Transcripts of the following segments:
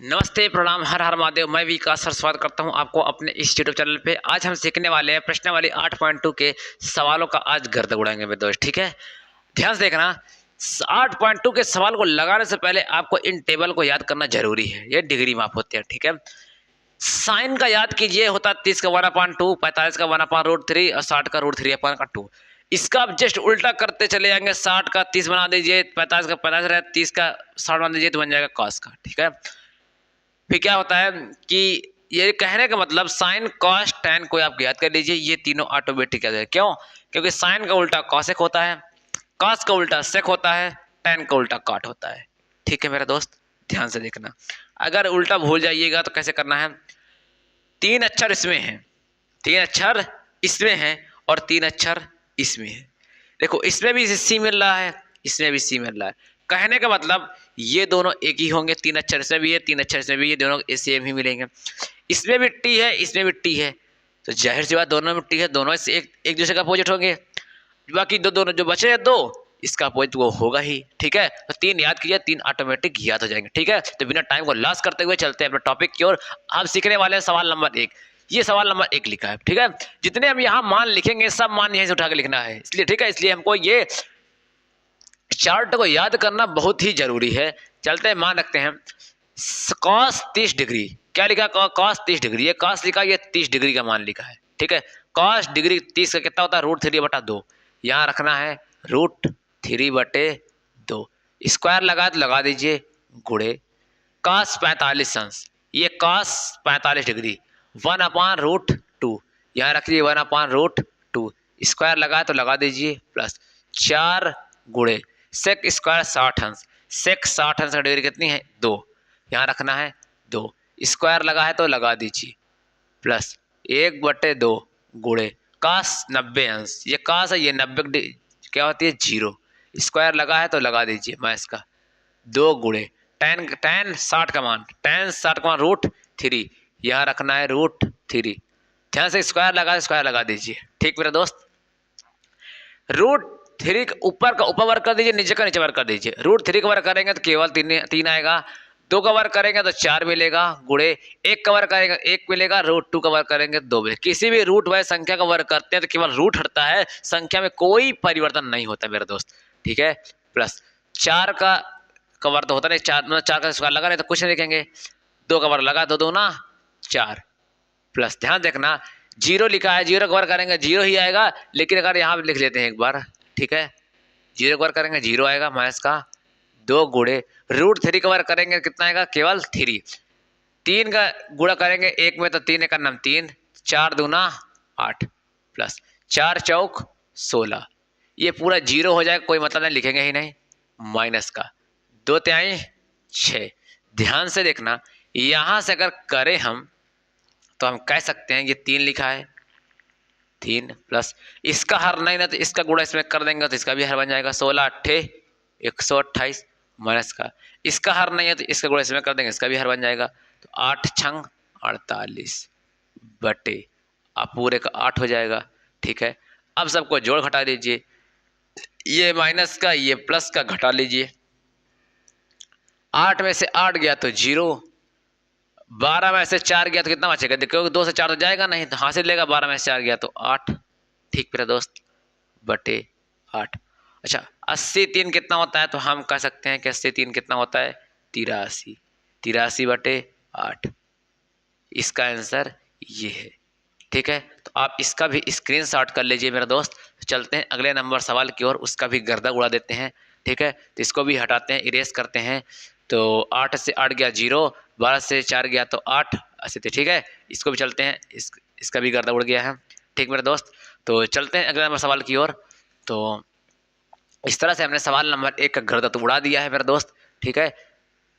नमस्ते, प्रणाम, हर हर महादेव। मैं विकास सर स्वागत करता हूं आपको अपने इस यूट्यूब चैनल पे। आज हम सीखने वाले हैं प्रश्नावली 8.2 के सवालों का आज गर्द उड़ाएंगे मेरे दोस्त। ठीक है, ध्यान से देखना। 8.2 के सवाल को लगाने से पहले आपको इन टेबल को याद करना जरूरी है। ये डिग्री माप होते हैं। ठीक है, साइन का याद कीजिए, होता है 30 का 1/2, 45 का 1/√3 और 60 का √3/2। इसका आप जस्ट उल्टा करते चले जाएंगे। 60 का 30 बना दीजिए, 45 का 50 रहे, 30 का 60 बना दीजिए, तो बन जाएगा कॉस का। ठीक है, फिर क्या होता है कि ये कहने का मतलब साइन कॉस टैन को आप याद कर लीजिए। ये तीनों ऑटोमेटिक है। क्यों? क्योंकि साइन का उल्टा कॉसेक होता है, कॉस का उल्टा सेक होता है, टैन का उल्टा कॉट होता है। ठीक है मेरा दोस्त, ध्यान से देखना। अगर उल्टा भूल जाइएगा तो कैसे करना है। 3 अक्षर इसमें हैं, 3 अक्षर इसमें हैं और 3 अक्षर इसमें है। देखो, इसमें भी सी मिल रहा है, इसमें भी सी मिल रहा है। कहने का मतलब ये दोनों एक ही होंगे। 3 अक्षर इसमें भी है, 3 अक्षर इसमें भी है, दोनों सेम ही मिलेंगे। इसमें भी टी है, इसमें भी टी है, तो जाहिर सी बात दोनों में टी है, दोनों से एक एक दूसरे का अपोजिट होंगे। बाकी दो दोनों जो बचे हैं दो, इसका अपोजिट वो होगा ही। ठीक है, तो 3 याद कीजिए, 3 ऑटोमेटिक याद हो जाएंगे। ठीक है, तो बिना टाइम को लॉस करते हुए चलते हैं अपने टॉपिक की ओर। हम सीखने वाले हैं सवाल नंबर 1। ये सवाल नंबर 1 लिखा है। ठीक है, जितने हम यहाँ मान लिखेंगे सब मान यहीं से उठा के लिखना है, इसलिए ठीक है, इसलिए हमको ये चार्ट को याद करना बहुत ही जरूरी है। चलते हैं, मान रखते हैं कॉस 30 डिग्री। क्या लिखा? Cos 30 degree. ये कॉस लिखा, ये 30 डिग्री का मान लिखा है। ठीक है, कॉस डिग्री 30 का कितना होता है? √3/2। यहाँ रखना है √3/2। स्क्वायर लगा तो लगा दीजिए, गुड़े कॉस 45 अंश। ये कॉस 45 डिग्री 1/√2। यहाँ रख लीजिए 1/√2। स्क्वायर लगा तो लगा दीजिए, प्लस 4 गुड़े सेक स्क्वायर 60 अंश। सेक 60 अंश का डिग्री कितनी है? 2। यहाँ रखना है 2। स्क्वायर लगा है तो लगा दीजिए, प्लस 1/2 गुड़े कास 90 अंश। ये कास है, ये 90 क्या होती है? 0। स्क्वायर लगा है तो लगा दीजिए, मैं इसका 2 गुड़े टेन टेन 60 का मान, टेन 60 का मान √3। यहाँ रखना है √3। ध्यान से स्क्वायर लगा दीजिए। ठीक मेरा दोस्त, √3 ऊपर का ऊपर वर्ग कर दीजिए, नीचे का नीचे वर्ग कर दीजिए। √3 का वर्ग करेंगे तो केवल 3 आएगा। 2 का वर्ग करेंगे तो 4 मिलेगा, गुड़े 1 का वर्ग करेंगे 1 मिलेगा, √2 का वर्ग करेंगे 2 मिलेगा। किसी भी रूट वाइज संख्या का वर्ग करते हैं तो केवल रूट हटता है, संख्या में कोई परिवर्तन नहीं होता मेरे दोस्त। ठीक है, प्लस 4 का वर्ग तो होता नहीं, 4 का स्क्वायर लगा नहीं तो कुछ नहीं लिखेंगे। 2 का वर्ग लगा, 2 दूना 4, प्लस ध्यान देखना 0 लिखा है, 0 का वर्ग करेंगे 0 ही आएगा। लेकिन अगर यहाँ लिख लेते हैं एक बार, ठीक है, 0 का वर्ग करेंगे 0 आएगा, माइनस का 2 गुड़े √3 का वर्ग करेंगे कितना आएगा? केवल 3। 3 का गुणा करेंगे 1 में तो 3 एक नाम 3, 4 दूना 8, प्लस 4 चौक 16। ये पूरा 0 हो जाएगा, कोई मतलब नहीं, लिखेंगे ही नहीं। माइनस का 2 तिहाई 6। ध्यान से देखना, यहाँ से अगर करें हम तो हम कह सकते हैं ये 3 लिखा है, 3 प्लस इसका हर नहीं ना तो इसका गुणा इसमें कर देंगे तो इसका भी हर बन जाएगा। 16 अट्ठे 128, माइनस का इसका हर नहीं है तो इसका गुणा इसमें कर देंगे, इसका भी हर बन जाएगा। तो 8 छंग 48 बटे आप पूरे का 8 हो जाएगा। ठीक है, अब सबको जोड़ घटा दीजिए, ये माइनस का ये प्लस का घटा लीजिए। 8 में से 8 गया तो 0, 12 में से 4 गया तो कितना बचेगा? देखो 2 से 4 तो जाएगा नहीं, तो हासिल लेगा, 12 में से 4 गया तो 8। ठीक मेरा दोस्त, बटे 8। अच्छा, 80 3 कितना होता है? तो हम कह सकते हैं कि 80 3 कितना होता है? 83। 83 बटे 8, इसका आंसर ये है। ठीक है, तो आप इसका भी स्क्रीनशॉट कर लीजिए मेरा दोस्त। चलते हैं अगले नंबर सवाल की ओर, उसका भी गर्दा उड़ा देते हैं। ठीक है, तो इसको भी हटाते हैं, इरेज करते हैं। तो 8 से 8 गया 0, 12 से 4 गया तो 8, 80 थे। ठीक है, इसको भी चलते हैं, इसका भी गर्दा उड़ गया है। ठीक मेरे दोस्त, तो चलते हैं अगले नंबर सवाल की ओर। तो इस तरह से हमने सवाल नंबर 1 का गर्दा तो उड़ा दिया है मेरा दोस्त। ठीक है,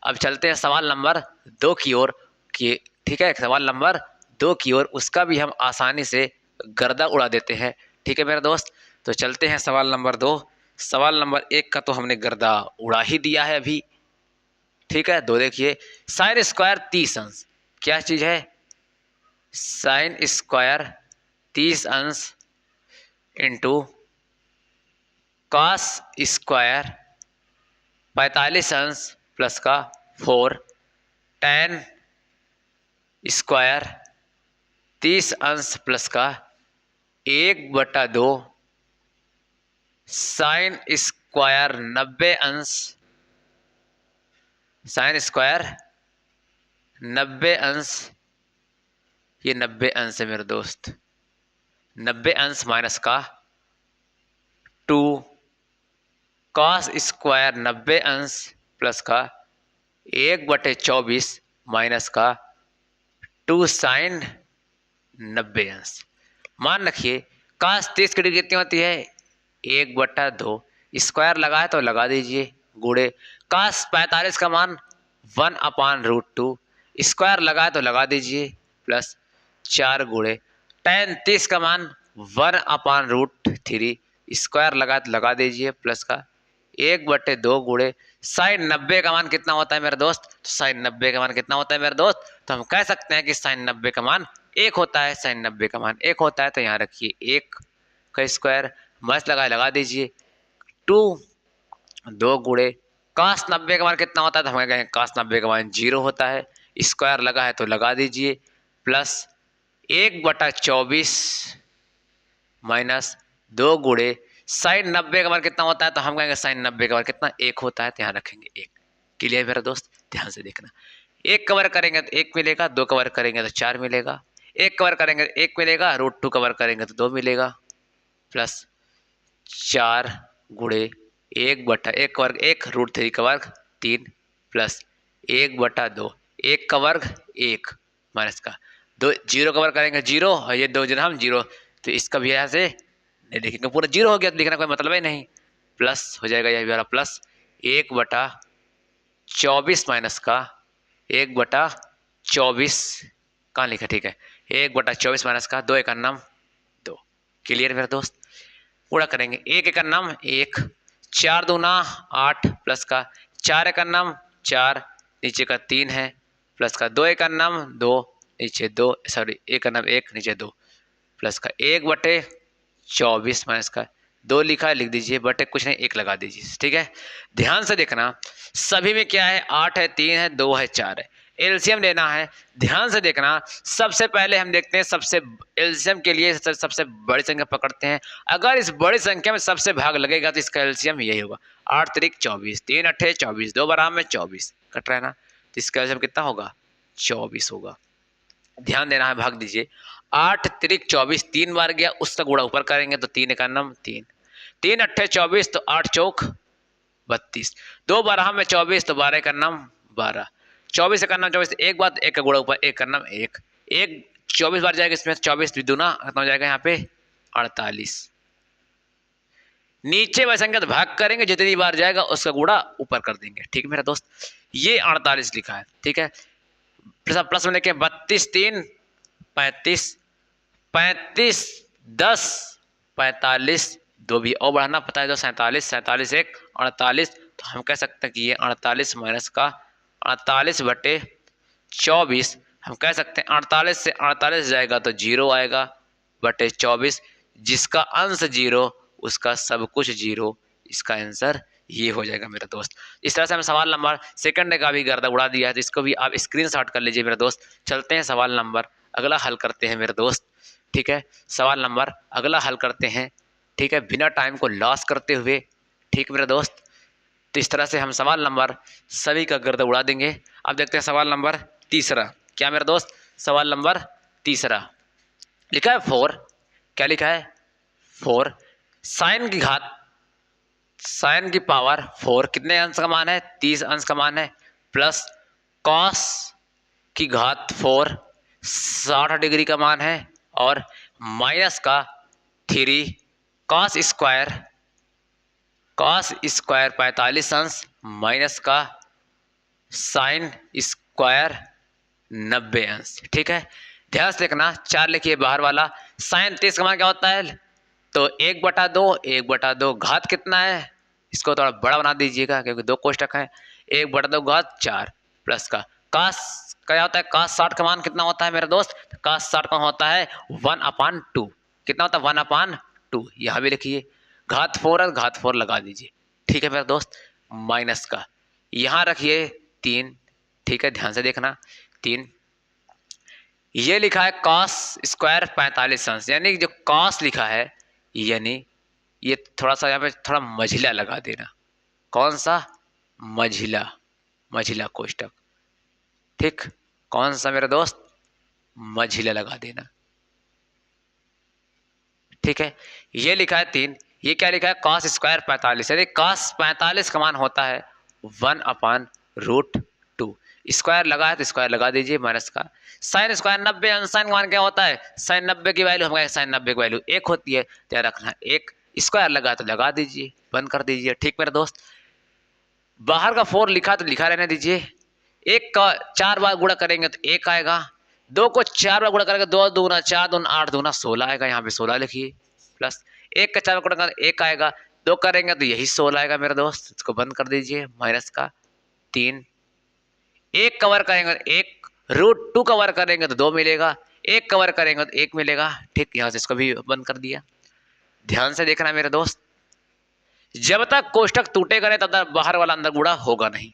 अब चलते हैं सवाल नंबर 2 की ओर कि ठीक है, सवाल नंबर 2 की ओर, उसका भी हम आसानी से गर्दा उड़ा देते हैं। ठीक है मेरा दोस्त, तो चलते हैं सवाल नंबर 2। सवाल नंबर 1 का तो हमने गर्दा उड़ा ही दिया है अभी। ठीक है, 2 देखिए, साइन स्क्वायर 30 अंश। क्या चीज़ है? साइन स्क्वायर 30 अंश इंटू कॉस स्क्वायर 45 अंश प्लस का 4 tan स्क्वायर 30 अंश प्लस का 1/2 साइन स्क्वायर 90 अंश, साइन स्क्वायर 90 अंश, ये 90 अंश है मेरे दोस्त, 90 अंश माइनस का 2 कॉस स्क्वायर 90 अंश प्लस का 1/24 माइनस का 2 साइन 90 अंश। मान रखिए कॉस 30 की डिग्री कितनी होती है 1/2, स्क्वायर लगा है तो लगा दीजिए, गुणे कॉस 45 का मान 1/√2, स्क्वायर लगा है तो लगा दीजिए, प्लस 4 गुणे tan 30 का मान 1/√3, स्क्वायर लगा तो लगा दीजिए, प्लस का 1/2 गुणे साइन 90 का मान कितना होता है मेरे दोस्त, तो साइन 90 का मान कितना होता है मेरे दोस्त, तो हम कह सकते हैं कि साइन 90 का मान 1 होता है, साइन 90 का मान 1 होता है, तो यहाँ रखिए 1 का स्क्वायर मस्त लगा दीजिए, 2 गुणे कास 90 का मान कितना होता है, तो हम कहेंगे कास 90 का मान 0 होता है, स्क्वायर लगा है तो लगा दीजिए, प्लस 1/24 माइनस 2 गुणे साइन 90 का मान कितना होता है, तो हम कहेंगे साइन 90 का मान कितना 1 होता है, तो यहाँ रखेंगे 1। क्लियर मेरा दोस्त, ध्यान से देखना, 1 कवर करेंगे तो 1 मिलेगा, 2 कवर करेंगे तो 4 मिलेगा, 1 कवर करेंगे तो 1 मिलेगा, √2 कवर करेंगे तो 2 मिलेगा, प्लस 4 गुणे 1/1 का वर्ग 1, √3 का वर्ग 3, प्लस 1/2, 1 का वर्ग 1 माइनस का 2, 0 का वर्ग करेंगे 0, और ये 2 जन हम 0, तो इसका भी यहाँ से नहीं लिखेंगे, पूरा 0 हो गया तो लिखना कोई मतलब ही नहीं, प्लस हो जाएगा यह भी वाला, प्लस 1/24 माइनस का 1/24 कहाँ लिखा, ठीक है 1/24 माइनस का 2 1 नाम 2। क्लियर मेरा दोस्त, पूरा करेंगे 1 1 नाम 1, 4 दूना 8 प्लस का 4 1 नाम 4, नीचे का 3 है, प्लस का 2 1 नाम 2, नीचे 2, सॉरी 1 नाम 1 नीचे 2, प्लस का 1/24 माइनस का 2 लिखा है, लिख दीजिए, बटे कुछ नहीं 1 लगा दीजिए, ठीक है। ध्यान से देखना सभी में क्या है 8 है, 3 है, 2 है, 4 है, एलसीएम लेना है, ध्यान से देखना। सबसे पहले हम देखते हैं सबसे एलसीएम के लिए सबसे बड़ी संख्या पकड़ते हैं, अगर इस बड़ी संख्या में सबसे भाग लगेगा तो इसका एलसीएम यही होगा, 8 3 24, 3 8 24, 2 बराबर में 24 कट रहा है ना, तो इसका एलसीएम कितना होगा 24 होगा। ध्यान देना है, भाग दीजिए, 8 3 24 3 बार गया, उसका गुणा ऊपर करेंगे तो 3 1 9 3, 3 8 24, तो 8 चौक 32, 2 12 में 24, तो 12 1 9 12, 24 1 9 24, एक बार 1 का गुणा ऊपर 1 का नाम 1, 24 बार जाएगा इसमें, 24 दूना खत्म हो जाएगा यहाँ पे 48, नीचे वह संख्या भाग करेंगे जितनी बार जाएगा उसका गुणा ऊपर कर देंगे, ठीक है मेरा दोस्त, ये 48 लिखा है, ठीक है। प्लस में लेके 32 3 35, 35 10 45, 2 भी और बढ़ाना पता है तो 47 47 1 48, तो हम कह सकते हैं कि ये 48 माइनस का 48/24, हम कह सकते हैं 48 से 48 जाएगा तो 0 आएगा बटे 24, जिसका अंश 0 उसका सब कुछ 0, इसका आंसर ये हो जाएगा मेरा दोस्त। इस तरह से हम सवाल नंबर सेकंड का भी गर्दा उड़ा दिया है, तो इसको भी आप स्क्रीनशॉट कर लीजिए मेरे दोस्त। चलते हैं सवाल नंबर अगला हल करते हैं मेरे दोस्त, ठीक है, सवाल नंबर अगला हल करते हैं, ठीक है, बिना टाइम को लॉस करते हुए, ठीक मेरे दोस्त। तो इस तरह से हम सवाल नंबर सभी का गर्दा उड़ा देंगे। अब देखते हैं सवाल नंबर तीसरा, क्या मेरे दोस्त, सवाल नंबर तीसरा लिखा है 4, क्या लिखा है 4, साइन की घात, साइन की पावर 4 कितने अंश का मान है 30 अंश का मान है, प्लस कॉस की घात 4 60 डिग्री का मान है, और माइनस का 3 कॉस स्क्वायर 45 अंश माइनस का साइन स्क्वायर 90 अंश, ठीक है। ध्यान से देखना, 4 लिखिए बाहर वाला, साइन 30 का मान क्या होता है, तो 1/2 घात कितना है, इसको थोड़ा बड़ा बना दीजिएगा क्योंकि 2 कोष्टक है, 1/2 घात 4, प्लस का कास क्या होता है, कास 60 का मान कितना होता है मेरे दोस्त, कास 60 का होता है 1/2, कितना होता है 1/2, यहाँ भी लिखिए, घात 4 है, घात 4 लगा दीजिए, ठीक है मेरे दोस्त, माइनस का यहाँ रखिए 3, ठीक है, ध्यान से देखना। 3, ये लिखा है कॉस स्क्वायर 45 अंश, यानी जो कॉस लिखा है, यानी ये थोड़ा सा यहाँ पे थोड़ा मझिला लगा देना। कौन सा? मझिला, मझिला कोष्टक। ठीक, कौन सा मेरे दोस्त? मझिला लगा देना। ठीक है, ये लिखा है 3, ये क्या लिखा है? कॉस स्क्वायर 45, यानी कॉस 45 का मान होता है 1/√2। स्क्वायर लगा है तो स्क्वायर लगा दीजिए, माइनस का। साइन स्क्वायर 90 अंश, साइन का मान क्या होता है? साइन 90 की वैल्यू, हमारे साइन 90 की वैल्यू 1 होती है, ध्यान रखना 1। स्क्वायर लगा तो लगा दीजिए, बंद कर दीजिए। ठीक मेरे दोस्त, बाहर का 4 लिखा तो लिखा रहने दीजिए। 1 का 4 बार गुणा करेंगे तो 1 आएगा। 2 को 4 बार गुणा करेंगे 2 दूना 4 दूना 8 दूना 16 आएगा, यहाँ पे 16 लिखिए। प्लस 1 का 4 बार गुणा करेंगे 1 आएगा, 2 करेंगे तो यही 16 आएगा मेरे दोस्त। इसको बंद कर दीजिए, माइनस का 3। 1 कवर करेंगे तो 1, √2 कवर करेंगे तो 2 मिलेगा, 1 कवर करेंगे तो 1 मिलेगा। ठीक, यहाँ से इसको भी बंद कर दिया। ध्यान से देखना मेरे दोस्त, जब तक कोष्टक टूटेगा नहीं तब तक बाहर वाला अंदर गुणा होगा नहीं।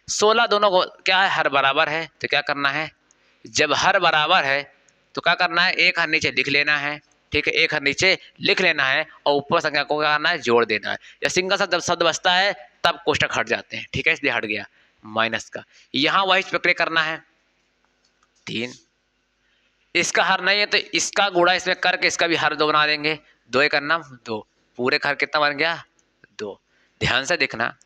16 दोनों को क्या है? हर बराबर है, तो क्या करना है? जब हर बराबर है तो क्या करना है? एक हर नीचे लिख लेना है। ठीक है, एक हर नीचे लिख लेना है और ऊपर संख्या को क्या करना है? जोड़ देना है। या सिंगल शब्द जब शब्द बचता है तब कोष्टक हट जाते हैं। ठीक है, इसलिए हट गया माइनस का। यहाँ वही प्रक्रिया करना है। 3, इसका हर नहीं है तो इसका गुणा इसमें करके इसका भी हर 2 बना देंगे। 2 एक अन्नम 2, पूरे का हर कितना बन गया? 2। ध्यान से देखना,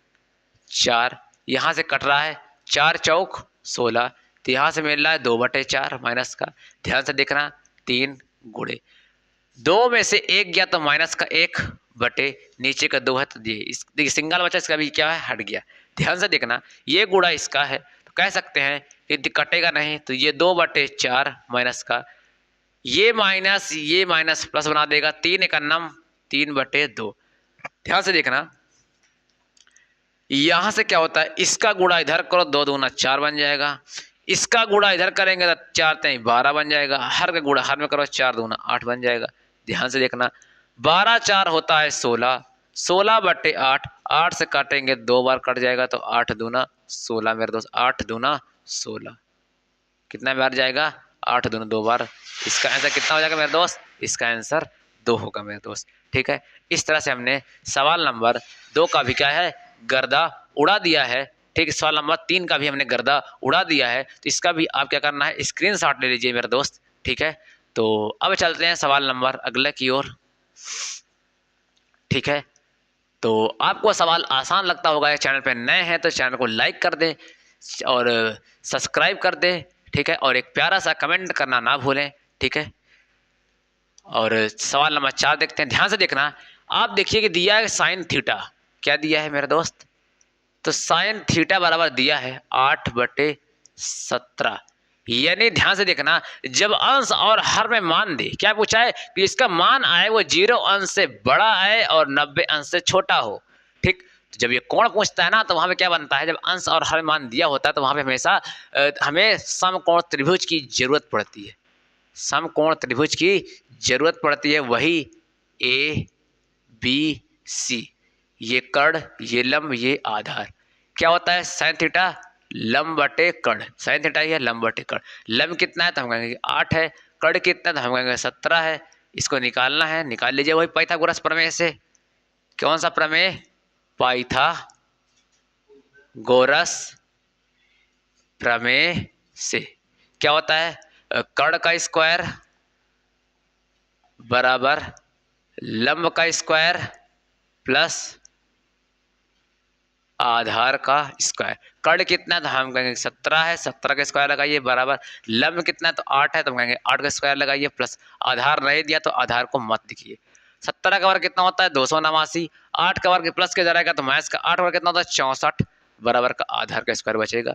4 यहाँ से कट रहा है, 4 चौक 16, तो यहाँ से मिल रहा है 2/4 माइनस का। ध्यान से देखना, 3 गुणे 2 में से 1 गया तो माइनस का 1 बटे नीचे का 2 है तो इस देखिए सिंगल बचा, इसका भी क्या है? हट गया। ध्यान से देखना, ये गुणा इसका है तो कह सकते हैं यदि कटेगा नहीं तो ये 2/4 माइनस का, ये माइनस प्लस बना देगा। 3 एक अन्नम 3/2। ध्यान से देखना, यहां से क्या होता है? इसका गुणा इधर करो, 2 दूना 4 बन जाएगा। इसका गुणा इधर करेंगे तो 4 3 12 बन जाएगा। हर का गुणा हर में करो, 4 दूना 8 बन जाएगा। ध्यान से देखना, 12 4 होता है 16, 16/8, 8 से काटेंगे 2 बार कट जाएगा तो 8 दूना 16 मेरे दोस्त, 8 दूना 16 कितना बार जाएगा? 8 दूना 2 बार। इसका आंसर कितना हो जाएगा मेरे दोस्त? इसका आंसर 2 होगा मेरे दोस्त। ठीक है, इस तरह से हमने सवाल नंबर 2 का भी क्या है? गर्दा उड़ा दिया है। ठीक, सवाल नंबर 3 का भी हमने गर्दा उड़ा दिया है। तो इसका भी आप क्या करना है? स्क्रीनशॉट ले लीजिए मेरे दोस्त। ठीक है, तो अब चलते हैं सवाल नंबर अगले की ओर। ठीक है, तो आपको सवाल आसान लगता होगा, चैनल पे नए हैं तो चैनल को लाइक कर दें और सब्सक्राइब कर दें। ठीक है, और एक प्यारा सा कमेंट करना ना भूलें। ठीक है, और सवाल नंबर 4 देखते हैं। ध्यान से देखना, आप देखिए कि दिया है साइन थीटा। क्या दिया है मेरे दोस्त? तो साइन थीटा बराबर दिया है 8/17, यानी ध्यान से देखना, जब अंश और हर में मान दे, क्या पूछा है? कि इसका मान आए वो 0 अंश से बड़ा आए और 90 अंश से छोटा हो। ठीक, तो जब ये कोण पूछता है ना तो वहां पे क्या बनता है? जब अंश और हर में मान दिया होता है तो वहां पे हमेशा हमें समकोण त्रिभुज की जरूरत पड़ती है। समकोण त्रिभुज की जरूरत पड़ती है, वही ए बी सी, ये कर्ण, ये लंब, ये आधार। क्या होता है? साइन थीटा लंब बटे कर्ण, साइन थीटा ये लंब बटे कर्ण। लंब कितना है तो हम कहेंगे 8 है, कर्ण कितना है तो हम कहेंगे 17 है। इसको निकालना है, निकाल लीजिए वही पाइथागोरस प्रमेय से। कौन सा प्रमेय? पाइथागोरस प्रमेय से। क्या होता है? कर्ण का स्क्वायर बराबर लंब का स्क्वायर प्लस आधार का स्क्वायर। कर्ण कितना है तो हम कहेंगे 17 है, 17 का स्क्वायर लगाइए बराबर लंब कितना है तो 8 है तो हम कहेंगे 8 का स्क्वायर लगाइए प्लस आधार नहीं दिया तो आधार को मत लिखिए। 17 का वर्ग कितना होता है? 289। 8 का वर्ग प्लस के जाएगा तो माइनस का 8 वर्ग कितना होता है? 64 बराबर का आधार का स्क्वायर बचेगा।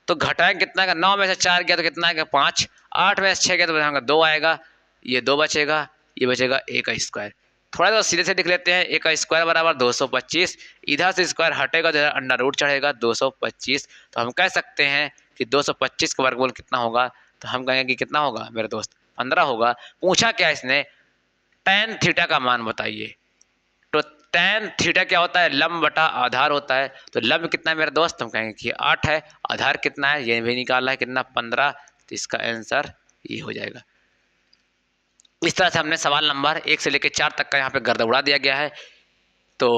तो घटाएं कितना का? 9 में से 4 गया तो कितना आएगा? 5। 8 में से 6 गया तो 2 आएगा, ये 2 बचेगा, ये बचेगा a का स्क्वायर। थोड़ा सा सीधे से लिख लेते हैं, a का स्क्वायर बराबर 225। इधर से स्क्वायर हटेगा तो अंडर रूट चढ़ेगा 225, तो हम कह सकते हैं कि 225 का वर्गमूल कितना होगा? तो हम कहेंगे कि कितना होगा मेरे दोस्त? 15 होगा। पूछा क्या इसने? tan थीटा का मान बताइए, तो tan थीटा क्या होता है, लंब बटा आधार होता है। तो लंब कितना है मेरे दोस्त, हम कहेंगे कि 8 है। आधार कितना है, ये भी निकालना है, कितना 15। तो इसका आंसर ये हो जाएगा। इस तरह से हमने सवाल नंबर 1 से लेकर 4 तक का यहाँ पे गर्द उड़ा दिया गया है। तो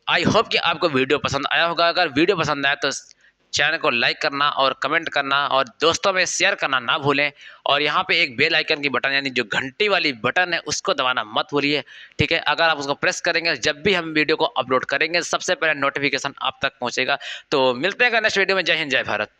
आई होप कि आपको वीडियो पसंद आया होगा। अगर वीडियो पसंद आया तो चैनल को लाइक करना और कमेंट करना और दोस्तों में शेयर करना ना भूलें। और यहाँ पे एक बेल आइकन की बटन यानी जो घंटी वाली बटन है उसको दबाना मत भूलिए, ठीक है। अगर आप उसको प्रेस करेंगे, जब भी हम वीडियो को अपलोड करेंगे सबसे पहले नोटिफिकेशन आप तक पहुँचेगा। तो मिलते हैं नेक्स्ट वीडियो में। जय हिंद, जय भारत।